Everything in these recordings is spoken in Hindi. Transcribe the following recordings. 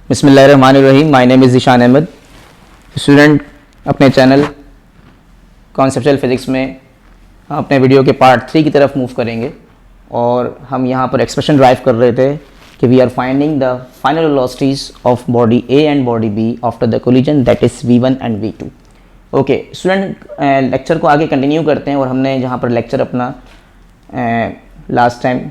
बिस्मिल्लाहिर्रहमानिर्रहीम। My name is Zeeshan Ahmad. Student अपने चैनल कॉन्सेप्चुअल फिज़िक्स में हम अपने वीडियो के पार्ट 3 की तरफ मूव करेंगे और हम यहाँ पर एक्सप्रेशन ड्राइव कर रहे थे कि we are finding the final velocities of body A and body B after the collision, that is v1 and v2। Okay student, lecture को आगे कंटिन्यू करते हैं और हमने जहाँ पर लेक्चर अपना लास्ट टाइम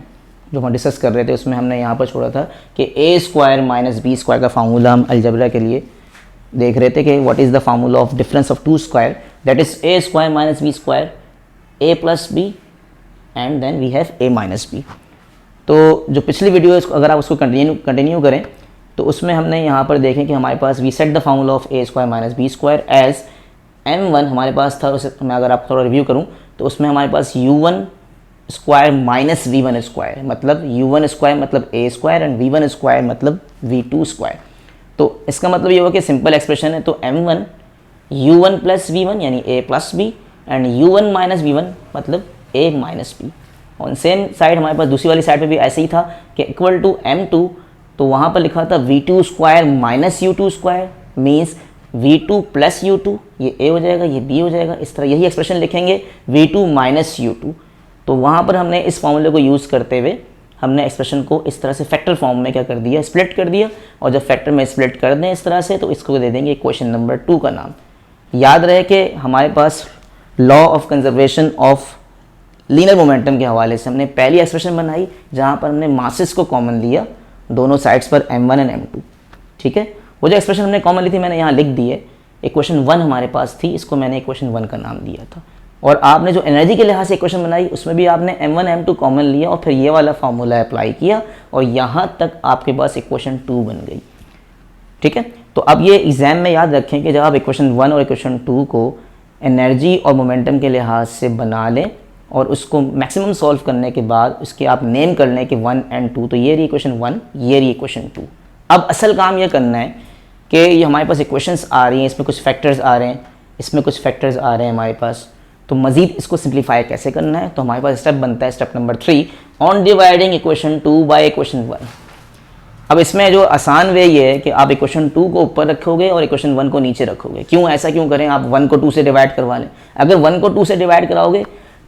जो हम डिस्कस कर रहे थे उसमें हमने यहाँ पर छोड़ा था कि a square minus B square का फार्मूला हम अलजबरा के लिए देख रहे थे कि what is the formula of difference of two square, that is a square minus B square, a plus B and then we have a minus B. तो जो पिछली वीडियो है अगर आप उसको कंटिन्यू करें तो उसमें हमने यहाँ पर देखें कि हमारे पास we set the formula of a square minus B square as m1 हमारे पास था। उसे मैं अगर आप थोड़ा रिव्यू करूँ तो उसमें हमारे पास u1 square minus v1 square, मतलब u1 स्क्वायर मतलब a square and v1 square मतलब v2 स्क्वायर। तो इसका मतलब ये हुआ कि सिंपल एक्सप्रेशन है, तो m1 u1 प्लस v1 यानी a plus b and u1 minus v1 मतलब a minus b। On same side हमारे पास दूसरी वाली साइड पे भी ऐसे ही था कि इक्वल टू m2, तो वहाँ पर लिखा था v2 square minus u2 square means v2 plus u2, ये a हो जाएगा ये b हो जाएगा। इस तरह यही एक्सप्रेशन लिखेंगे v2 माइनस u2। तो वहाँ पर हमने इस फॉर्मूले को यूज़ करते हुए हमने एक्सप्रेशन को इस तरह से फैक्टर फॉर्म में क्या कर दिया, स्प्लिट कर दिया। और जब फैक्टर में स्प्लिट कर दें इस तरह से तो इसको दे देंगे क्वेश्चन नंबर 2 का नाम। याद रहे कि हमारे पास law of conservation of linear momentum के हवाले से हमने पहली एक्सप्रेशन बनाई जहाँ पर हमने मासेस को कॉमन लिया दोनों साइड्स पर m1 एंड m2। ठीक है, वो जो एक्सप्रेशन हमने कॉमन ली थी मैंने यहाँ लिख दी है। इक्वेशन 1 हमारे पास थी, इसको मैंने इक्वेशन 1 का नाम दिया था। और आपने जो एनर्जी के लिहाज से इक्वेशन बनाई उसमें भी आपने m1 m2 कॉमन लिया और फिर ये वाला फार्मूला अप्लाई किया और यहाँ तक आपके पास इक्वेशन 2 बन गई। ठीक है, तो अब ये एग्जाम में याद रखें कि जब आप इक्वेशन 1 और इक्वेशन 2 को एनर्जी और मोमेंटम के लिहाज से बना लें और उसको मैक्सिमम सॉल्व करने के बाद उसके आप नेम कर लें कि 1 एंड 2, तो ये रही इक्वेशन 1, ये रही इक्वेशन 2। अब असल काम ये करना है कि ये हमारे पास इक्वेशंस आ रही हैं, इसमें कुछ फैक्टर्स आ रहे हैं, इसमें कुछ फैक्टर्स आ रहे हैं हमारे पास, तो मज़ीद इसको सिंप्लीफाई कैसे करना है। तो हमारे पास स्टेप बनता है step number 3 on dividing equation 2 by equation 1। अब इसमें जो आसान वे ये है कि आप इक्वेशन 2 को ऊपर रखोगे और इक्वेशन 1 को नीचे रखोगे। क्यों ऐसा क्यों करें, आप 1 को 2 से डिवाइड करवा लें। अगर 1 को 2 से डिवाइड कराओगे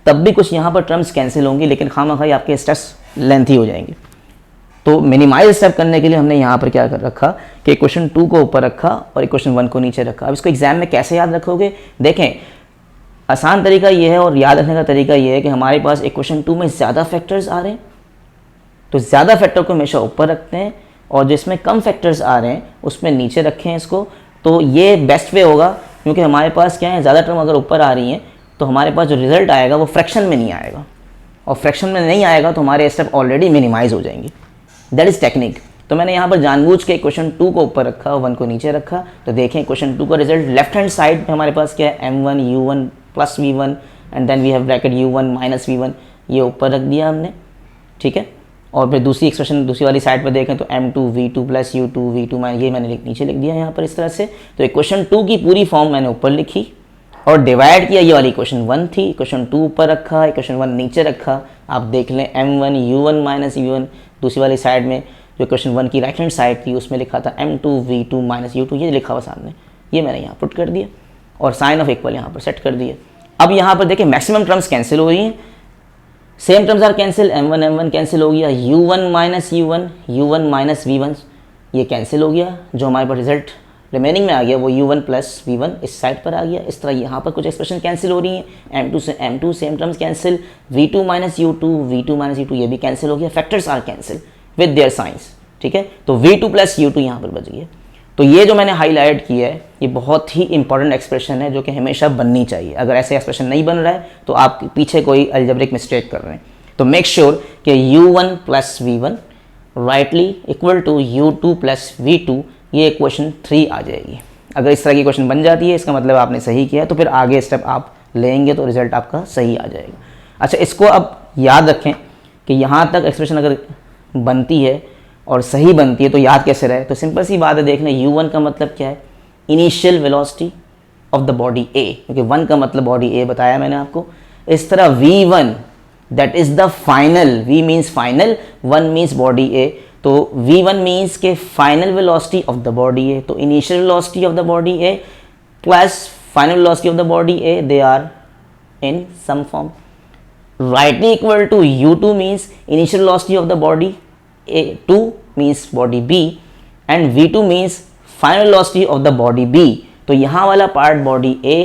तब भी कुछ यहाँ पर टर्म्स कैंसिल होंगी, लेकिन खामखाई आपके स्टेप्स लेंथी हो जाएंगे। तो मिनिमाइज स्टेप करने के लिए हमने यहाँ पर क्या कर रखा कि इक्वेशन 2 को ऊपर रखा और इक्वेशन 1 को नीचे रखा। अब इसको एग्जाम में कैसे याद रखोगे, देखें आसान तरीका ये है और याद रखने का तरीका ये है कि हमारे पास इक्वेशन 2 में ज़्यादा फैक्टर्स आ रहे हैं तो ज़्यादा फैक्टर को हमेशा ऊपर रखते हैं और जिसमें कम फैक्टर्स आ रहे हैं उसमें नीचे रखें इसको। तो ये बेस्ट वे होगा क्योंकि हमारे पास क्या है, ज़्यादा टर्म अगर ऊपर आ रही हैं तो हमारे पास जो रिजल्ट आएगा वो फ्रैक्शन में नहीं आएगा और फ्रैक्शन में नहीं आएगा तो हमारे स्टेप ऑलरेडी मिनिमाइज हो जाएंगे। That is technique. तो मैंने यहाँ पर जानबूझ के क्वेश्चन 2 को ऊपर रखा और 1 को नीचे रखा। तो देखें क्वेश्चन 2 का रिजल्ट लेफ्ट हैंड साइड पे हमारे पास क्या है, m1 u1 plus v1 and then we have bracket u1 minus v1, ये ऊपर रख दिया हमने। ठीक है, और फिर दूसरी एक्सप्रेशन दूसरी वाली साइड पर देखें तो m2 v2 plus u2 v2 minus, ये मैंने नीचे लिख दिया यहाँ पर इस तरह से। तो इक्वेशन 2 की पूरी फॉर्म मैंने ऊपर लिखी और डिवाइड किया। ये वाली इक्वेशन 1 थी, इक्वेशन 2 ऊपर रखा, इक्वेशन 1 नीचे रखा। आप देख लें m1 u1 माइनस v1, दूसरी वाली साइड में जो क्वेश्चन 1 की राइट हैंड साइड थी उसमें लिखा था m2 v2 माइनस u2, ये लिखा हुआ सामने, ये मैंने यहाँ पुट कर दिया और साइन ऑफ इक्वल यहाँ पर सेट कर दिया। अब यहाँ पर देखिए मैक्सिमम टर्म्स कैंसिल हो रही हैं, same terms are cancel, m1 cancel हो गया, u1 minus u1 minus v1 ये कैंसिल हो गया। जो हमारे पास रिजल्ट रिमेनिंग में आ गया वो u1 प्लस v1 इस साइड पर आ गया। इस तरह यहाँ पर कुछ एक्सप्रेशन कैंसिल हो रही हैं, m2 से m2 same terms cancel, v2 minus u2 ये भी कैंसिल हो गया। Factors are cancel with their signs. ठीक है, तो v2 प्लस u2 यहाँ पर बच गया। तो ये जो मैंने हाईलाइट किया है ये बहुत ही इंपॉर्टेंट एक्सप्रेशन है जो कि हमेशा बननी चाहिए। अगर ऐसे एक्सप्रेशन नहीं बन रहा है तो आप पीछे कोई अलजेब्रिक मिस्टेक कर रहे हैं। तो मेक श्योर कि u1 plus v1 rightly equal to u2 plus v2, ये इक्वेशन 3 आ जाएगी। अगर इस तरह की क्वेश्चन बन जाती है इसका मतलब आपने सही किया है, तो फिर आगे स्टेप आप लेंगे तो रिजल्ट आपका सही आ जाएगा। अच्छा, इसको अब याद रखें कि यहाँ तक एक्सप्रेशन अगर बनती है और सही बनती है तो याद कैसे रहे। तो सिंपल सी बात है, देख लें u1 का मतलब क्या है, initial velocity of the body A, क्योंकि 1 का मतलब बॉडी A बताया मैंने आपको। इस तरह v1 that is the final, v means final, 1 means body A, तो v1 मीन्स के final velocity of the body है, तो initial velocity of the body A plus final velocity of the body A, they are in some form. rightly equal to u2 means initial velocity of the body a2 means body b and v2 means final velocity of the body b. तो यहाँ वाला पार्ट बॉडी a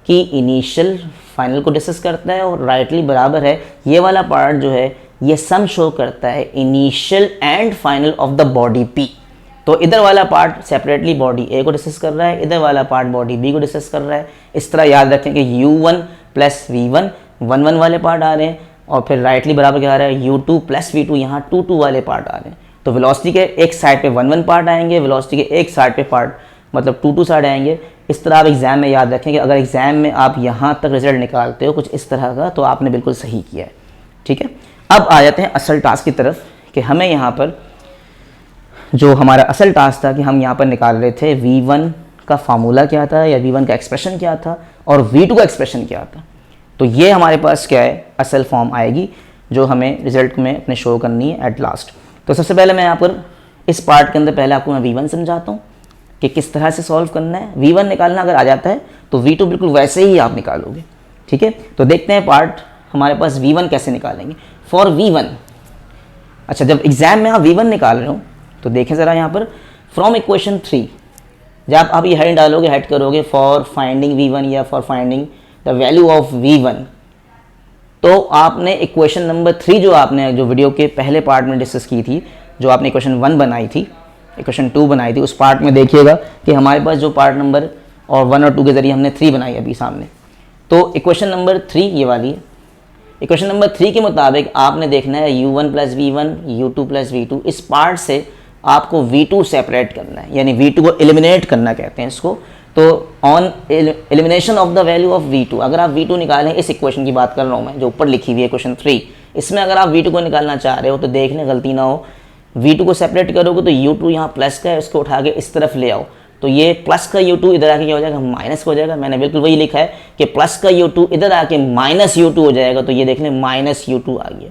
की इनिशियल फाइनल को डिस्कस करता है और राइटली बराबर है ये वाला पार्ट जो है ये सम शो करता है initial and final of the body p. तो इधर वाला पार्ट सेपरेटली बॉडी a को डिस्कस कर रहा है, इधर वाला पार्ट बॉडी b को डिस्कस कर रहा है. इस तरह याद रखें कि u1 प्लस v1 1 वाले पार्ट आ रहे हैं और फिर राइटली बराबर क्या आ रहा है u2 प्लस v2 यहाँ 2 वाले पार्ट आ रहे हैं. तो वेलोसिटी के एक साइड पे 1 पार्ट आएंगे, वेलोसिटी के एक साइड पे पार्ट मतलब 2 साइड आएंगे. इस तरह आप एग्जाम में याद रखें कि अगर एग्जाम में आप यहाँ तक रिजल्ट निकालते हो कुछ इस तरह का तो आपने बिल्कुल सही किया है. ठीक है, अब आ जाते हैं असल टास्क की तरफ कि हमें यहाँ पर जो हमारा असल टास्क था कि हम यहाँ पर निकाल रहे थे v1 का फार्मूला क्या था या v1 का एक्सप्रेशन क्या था और v2 का एक्सप्रेशन क्या था. तो ये हमारे पास क्या है असल फॉर्म आएगी जो हमें रिजल्ट में अपने शो करनी है एट लास्ट. तो सबसे पहले मैं यहाँ पर इस पार्ट के अंदर पहले आपको मैं v1 समझाता हूँ कि किस तरह से सॉल्व करना है. v1 निकालना अगर आ जाता है तो v2 बिल्कुल वैसे ही आप निकालोगे. ठीक है, तो देखते हैं पार्ट हमारे पास v1 कैसे निकालेंगे. फॉर v1, अच्छा जब एग्जाम में आप v1 निकाल रहे हो तो देखें ज़रा यहाँ पर फ्रॉम इक्वेशन 3 जब आप ये हेड डालोगे हेड करोगे फॉर फाइंडिंग v1 या for finding the value of v1, तो आपने इक्वेशन नंबर 3 जो आपने जो वीडियो के पहले पार्ट में डिस्कस की थी, जो आपने इक्वेशन 1 बनाई थी, इक्वेशन 2 बनाई थी, उस पार्ट में देखिएगा कि हमारे पास जो पार्ट नंबर और 1 और 2 के ज़रिए हमने 3 बनाई अभी सामने. तो इक्वेशन नंबर 3 ये वाली है. इक्वेशन नंबर 3 के मुताबिक आपने देखना है u1 plus v1 u2 plus v2. इस पार्ट से आपको v2 सेपरेट करना है यानी v2 को एलिमिनेट करना कहते हैं इसको. तो on elimination of the value of v2, अगर आप v2 निकालें, इस इक्वेशन की बात कर रहा हूँ मैं जो ऊपर लिखी हुई है इक्वेशन 3, इसमें अगर आप v2 को निकालना चाह रहे हो तो देख लें गलती ना हो, v2 को सेपरेट करोगे तो u2 यहाँ प्लस का है, इसको उठा के इस तरफ ले आओ तो ये प्लस का u2 इधर आके क्या हो जाएगा माइनस हो जाएगा. मैंने बिल्कुल वही लिखा है कि प्लस का u2 इधर आके माइनस u2 हो जाएगा. तो ये देख लें माइनस u2 आ गया.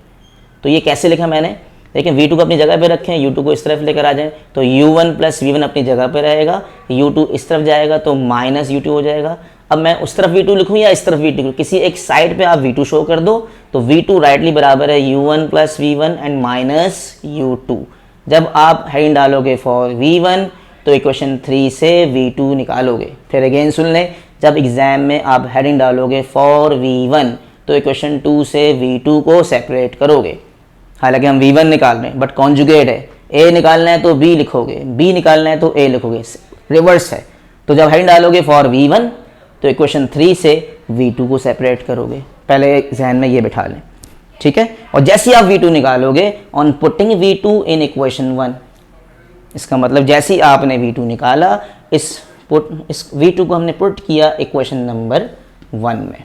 तो ये कैसे लिखा मैंने, देखिए v2 को अपनी जगह पे रखें, u2 को इस तरफ लेकर आ जाएं तो u1 प्लस v1 अपनी जगह पे रहेगा, u2 इस तरफ जाएगा तो माइनस u2 हो जाएगा. अब मैं उस तरफ v2 लिखूँ या इस तरफ v2 लिखूँ, किसी एक साइड पे आप v2 शो कर दो तो v2 राइटली बराबर है u1 plus v1 and minus u2. जब आप हेडिंग डालोगे फॉर v1 तो इक्वेशन 3 से v2 निकालोगे. फिर अगेन सुन लें, जब एग्जाम में आप हेडिंग डालोगे फॉर v1 तो इक्वेशन 2 से v2 को सेपरेट करोगे. हालांकि हम v1 निकाल रहे हैं बट कॉन्जुगेट है, a निकालना है तो b लिखोगे, b निकालना है तो a लिखोगे, रिवर्स है. तो जब हेडिंग डालोगे फॉर v1 तो इक्वेशन 3 से v2 को सेपरेट करोगे. पहले जहन में ये बिठा लें. ठीक है, और जैसे ही आप v2 निकालोगे on putting v2 in equation 1, इसका मतलब जैसे ही आपने v2 निकाला इस v2 को हमने पुट किया इक्वेशन नंबर 1 में.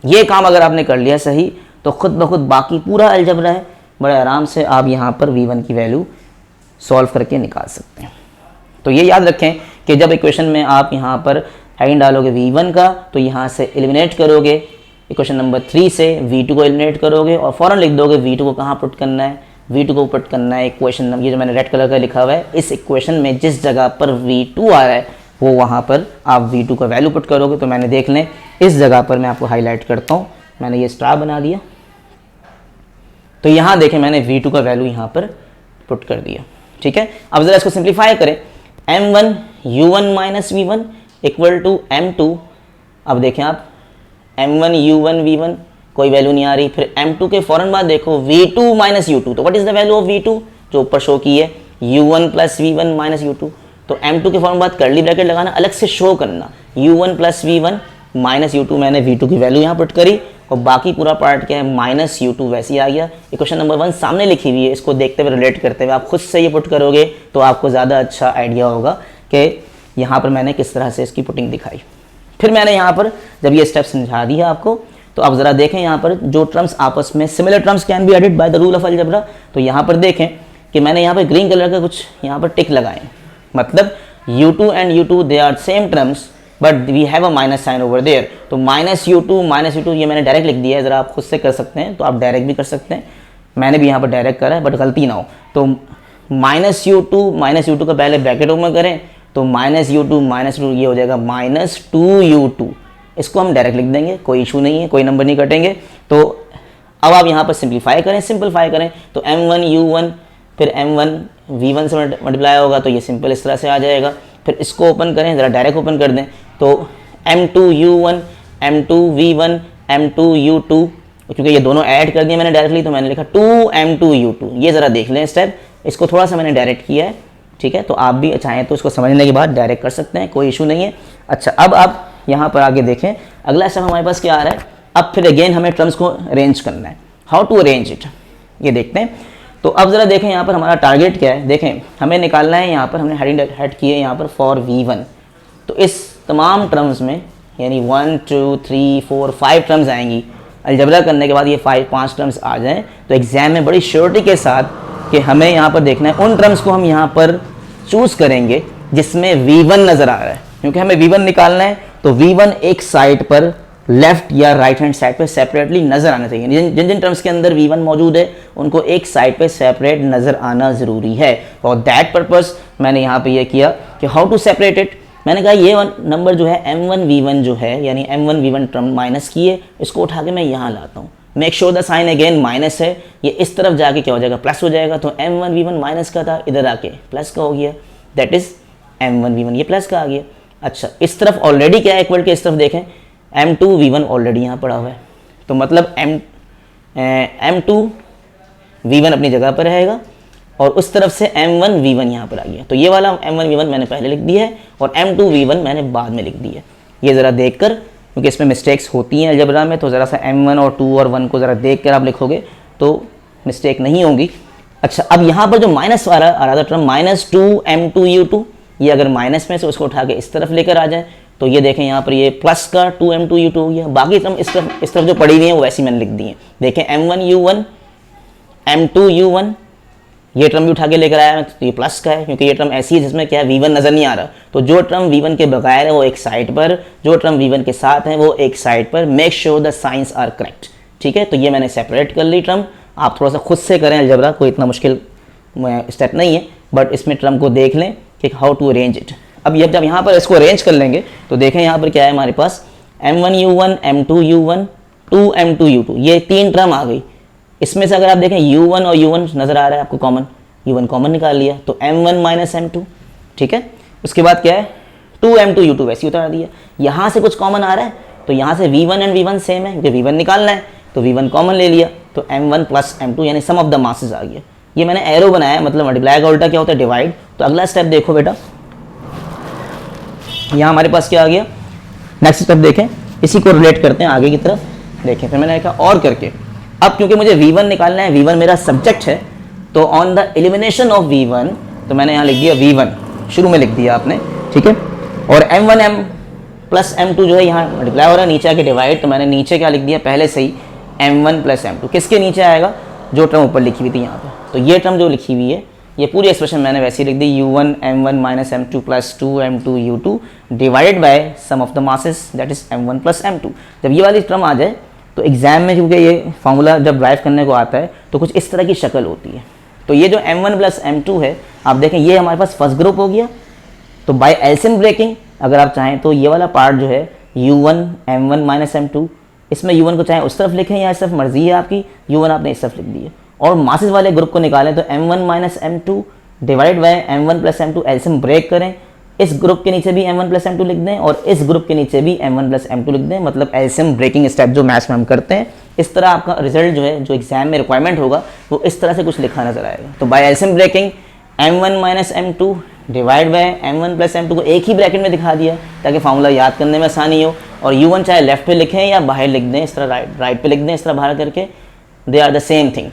ये काम अगर आपने कर लिया सही तो खुद ब खुद बाकी पूरा अलजबरा है, बड़े आराम से आप यहाँ पर v1 की वैल्यू सॉल्व करके निकाल सकते हैं. तो ये याद रखें कि जब इक्वेशन में आप यहाँ पर हेडिंग डालोगे v1 का तो यहाँ से एलिमिनेट करोगे इक्वेशन नंबर 3 से, v2 को एलिमिनेट करोगे और फ़ौरन लिख दोगे v2 को कहाँ पुट करना है, v2 को पुट करना है इक्वेशन नंबर, ये जो मैंने रेड कलर का लिखा हुआ है, इस इक्वेशन में जिस जगह पर v2 आ रहा है वो वहाँ पर आप v2 का वैल्यू पुट करोगे. तो मैंने देख लें इस जगह पर मैं आपको हाईलाइट करता हूँ, मैंने ये स्टार बना दिया. तो यहाँ देखें मैंने v2 का वैल्यू यहाँ पर पुट कर दिया. ठीक है, अब ज़रा इसको सिंप्लीफाई करें. m1 u1 minus v1 equal to m2. अब देखें आप m1 u1 v1 कोई वैल्यू नहीं आ रही. फिर m2 के फ़ौरन बाद देखो v2 माइनस u2. तो what is the value of v2 जो ऊपर शो की है u1 plus v1 minus u2. तो m2 के फ़ौरन बाद कर्ली ब्रैकेट लगाना, अलग से शो करना u1 plus v1 minus u2. मैंने v2 की वैल्यू यहाँ पुट करी और बाकी पूरा पार्ट क्या है माइनस u2 वैसे ही आ गया. इक्वेशन नंबर 1 सामने लिखी हुई है, इसको देखते हुए रिलेट करते हुए आप खुद से ये पुट करोगे तो आपको ज़्यादा अच्छा आइडिया होगा कि यहाँ पर मैंने किस तरह से इसकी पुटिंग दिखाई. फिर मैंने यहाँ पर जब ये स्टेप समझा दिया आपको तो आप ज़रा देखें यहाँ पर जो टर्म्स आपस में similar terms can be added by the rule of algebra. तो यहाँ पर देखें कि मैंने यहाँ पर ग्रीन कलर का कुछ यहाँ पर टिक लगाए, मतलब u2 and u2 they are same terms but we have a minus sign over there. तो माइनस u2 ये मैंने डायरेक्ट लिख दिया है, ज़रा आप खुद से कर सकते हैं तो आप डायरेक्ट भी कर सकते हैं. मैंने भी यहाँ पर डायरेक्ट करा है बट गलती ना हो. तो -u2 का पहले ब्रैकेट ओपन करें तो -u2 ये हो जाएगा -2u2। इसको हम डायरेक्ट लिख देंगे, कोई इशू नहीं है, कोई नंबर नहीं कटेंगे। तो अब आप यहाँ पर सिंप्लीफाई करें तो m1u1 फिर m1 v1 से मल्टीप्लाई होगा तो ये सिंपल इस तरह से आ जाएगा। फिर इसको ओपन करें, ज़रा डायरेक्ट ओपन कर दें तो m2u1 m2v1 m2u2, क्योंकि ये दोनों ऐड कर दिए मैंने डायरेक्टली तो मैंने लिखा 2m2u2। ये ज़रा देख लें स्टेप, इसको थोड़ा सा मैंने डायरेक्ट किया है, ठीक है। तो आप भी चाहें तो इसको समझने के बाद डायरेक्ट कर सकते हैं, कोई इशू नहीं है। अच्छा, अब आप यहाँ पर आगे देखें, अगला स्टेप हमारे पास क्या आ रहा है। अब फिर अगेन हमें टर्म्स को अरेंज करना है। हाउ टू अरेंज इट, ये देखते हैं। तो अब ज़रा देखें यहाँ पर हमारा टारगेट क्या है। देखें हमें निकालना है, यहाँ पर हमने हेडिंग हेड की है यहाँ पर फॉर v1। तो इस तमाम टर्म्स में यानी 1 2 3 4 5 टर्म्स आएंगी। अलजबरा करने के बाद ये 5 टर्म्स आ जाएं तो एग्जाम में बड़ी श्योरिटी के साथ कि हमें यहाँ पर देखना है उन टर्म्स को हम यहाँ पर चूज़ करेंगे जिसमें v1 नज़र आ रहा है, क्योंकि हमें v1 निकालना है। तो v1 एक साइड पर लेफ्ट या राइट हैंड साइड पे सेपरेटली नज़र आना चाहिए। जिन जिन टर्म्स के अंदर v1 मौजूद है उनको एक साइड पे सेपरेट नज़र आना ज़रूरी है। फॉर दैट पर्पस मैंने यहाँ पे ये किया कि हाउ टू सेपरेट इट। मैंने कहा ये नंबर जो है m1v1 जो है यानी m1v1 टर्म माइनस की है, इसको उठा के मैं यहाँ लाता हूँ। Make sure the sign again minus है, ये इस तरफ जाके क्या हो जाएगा, प्लस हो जाएगा। तो m1v1 माइनस का था, इधर आके प्लस का हो गया, दैट इज m1v1 ये प्लस का आ गया। अच्छा, इस तरफ ऑलरेडी क्या है इक्वल के, इस तरफ देखें m2v1 ऑलरेडी यहाँ पड़ा हुआ है, तो मतलब m2v1 अपनी जगह पर रहेगा और उस तरफ से m1v1 यहाँ पर आ गया। तो ये वाला m1v1 मैंने पहले लिख दिया है और m2v1 मैंने बाद में लिख दिया है। ये ज़रा देखकर, क्योंकि इसमें मिस्टेक्स होती हैं अलजबरा में, तो ज़रा सा m1 और 2 और 1 को ज़रा देख कर आप लिखोगे तो मिस्टेक नहीं होगी। अच्छा, अब यहाँ पर जो माइनस आ रहा था टर्म -2m2u2, ये अगर माइनस में से उसको उठा के इस तरफ लेकर आ जाए तो ये देखें यहाँ पर ये प्लस का 2m2u2 हो गया। बाकी टर्म इस तरफ जो पड़ी हुई हैं वो वैसी मैंने लिख दी हैं। देखें m1u1 m2u1 ये टर्म भी उठा के लेकर आया तो ये प्लस का है, क्योंकि ये टर्म ऐसी है जिसमें क्या है v1 नज़र नहीं आ रहा। तो जो टर्म v1 के बगैर है वो एक साइड पर, जो टर्म v1 के साथ है वो एक साइड पर। Make sure the signs are correct, ठीक है। तो ये मैंने सेपरेट कर ली टर्म। आप थोड़ा सा खुद से करें अलजबरा, कोई इतना मुश्किल स्टेप नहीं है, बट इसमें टर्म को देख लें कि हाउ टू अरेंज इट। अब ये जब यहाँ पर इसको अरेंज कर लेंगे तो देखें यहाँ पर क्या है हमारे पास m1u1 m2u1 2m2u2, ये 3 टर्म आ गई। इसमें से अगर आप देखें u1 और u1 नज़र आ रहा है आपको कॉमन, u1 कॉमन निकाल लिया तो m1 माइनस m2, ठीक है। उसके बाद क्या है 2m2u2 वैसे ही उतार दिया। यहाँ से कुछ कॉमन आ रहा है तो यहाँ से v1 एंड v1 सेम है, क्योंकि v1 निकालना है तो v1 कॉमन ले लिया तो m1 प्लस m2 यानी सम ऑफ द मासेस आ गया। ये मैंने एरो बनाया, मतलब मल्टीप्लाई का उल्टा क्या होता है, डिवाइड। तो अगला स्टेप देखो बेटा, यहाँ हमारे पास क्या आ गया, नेक्स्ट स्टेप देखें, इसी को रिलेट करते हैं आगे की तरफ। देखें फिर मैंने कहा और करके, अब क्योंकि मुझे v1 निकालना है, v1 मेरा सब्जेक्ट है, तो on the elimination of v1 तो मैंने यहाँ लिख दिया v1, शुरू में लिख दिया आपने, ठीक है। और m1 m प्लस m2 जो है यहाँ मल्टीप्लाई हो रहा है, नीचे आके डिवाइड, तो मैंने नीचे क्या लिख दिया पहले से ही m1 प्लस m2। किसके नीचे आएगा, जो टर्म ऊपर लिखी हुई थी यहाँ पर, तो ये टर्म जो लिखी हुई है ये पूरी एक्सप्रेशन मैंने वैसे ही लिख दी u1 m1 minus m2 plus 2m2u2 divided by sum of the masses that is m1 plus m2। जब ये वाली टर्म आ जाए तो एग्जाम में, क्योंकि ये फार्मूला जब ड्राइव करने को आता है तो कुछ इस तरह की शक्ल होती है। तो ये जो m1 प्लस m2 है, आप देखें ये हमारे पास फर्स्ट ग्रुप हो गया। तो बाय एलसीएम ब्रेकिंग अगर आप चाहें तो ये वाला पार्ट जो है u1 m1 माइनस m2, इसमें u1 को चाहे उस तरफ लिखें या इस तरफ, मर्जी है आपकी, u1 आपने इस तरफ लिख दिया। और मासेस वाले ग्रुप को निकालें तो m1 minus m2 divide by m1 plus m2, LCM break करें, इस ग्रुप के नीचे भी m1 प्लस m2 लिख दें और इस ग्रुप के नीचे भी m1 प्लस m2 लिख दें, मतलब एलसीएम ब्रेकिंग स्टेप जो मैथ्स में हम करते हैं। इस तरह आपका रिजल्ट जो है, जो एग्जाम में रिक्वायरमेंट होगा, वो इस तरह से कुछ लिखा नजर आएगा। तो by LCM breaking m1 minus m2 divide by m1 plus m2 को एक ही ब्रैकेट में दिखा दिया ताकि फार्मूला याद करने में आसानी हो। और u1 चाहे लेफ्ट पे लिखें या बाहर लिख दें, इस तरह राइट पे लिख दें, इस तरह बाहर करके, they are the same thing.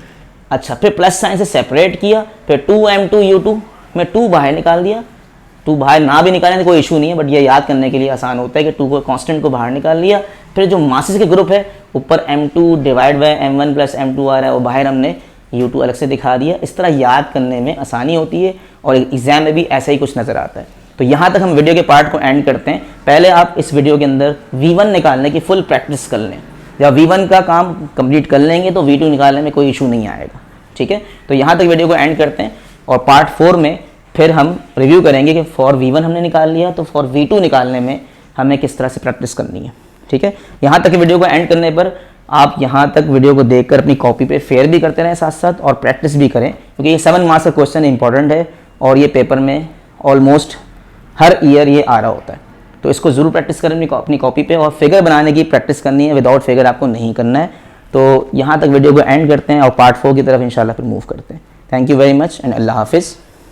अच्छा, फिर प्लस साइन से सेपरेट किया, फिर 2m2u2 में 2 बाहर निकाल दिया। 2 बाहर ना भी निकालें तो कोई इशू नहीं है, बट ये याद करने के लिए आसान होता है कि 2 को कांस्टेंट को बाहर निकाल लिया। फिर जो मासेस के ग्रुप है, ऊपर m2 divide by m1 plus m2 आ रहा है और बाहर हमने u2 अलग से दिखा दिया। इस तरह याद करने में आसानी होती है और एग्जाम में भी ऐसा ही कुछ नज़र आता है। तो यहाँ तक हम वीडियो के पार्ट को एंड करते हैं। पहले आप इस वीडियो के अंदर v1 निकालने की फुल प्रैक्टिस कर लें। जब v1 का काम कंप्लीट कर लेंगे तो v2 निकालने में कोई इशू नहीं आएगा, ठीक है। तो यहाँ तक वीडियो को एंड करते हैं। और पार्ट 4 में फिर हम रिव्यू करेंगे कि फॉर V1 हमने निकाल लिया, तो फॉर V2 निकालने में हमें किस तरह से प्रैक्टिस करनी है। ठीक है, यहाँ तक वीडियो को एंड करने पर आप यहाँ तक वीडियो को देखकर अपनी कॉपी पे फेयर भी करते रहें साथ साथ, और प्रैक्टिस भी करें, क्योंकि ये 7 मार्क्स का क्वेश्चन इंपॉर्टेंट है और ये पेपर में ऑलमोस्ट हर ईयर ये आ रहा होता है। तो इसको ज़रूर प्रैक्टिस करें अपनी कॉपी पे, और फिगर बनाने की प्रैक्टिस करनी है, विदाउट फिगर आपको नहीं करना है। तो यहाँ तक वीडियो को एंड करते हैं और पार्ट 4 की तरफ इंशाल्लाह फिर मूव करते हैं। Thank you very much and अल्लाह हाफिज़।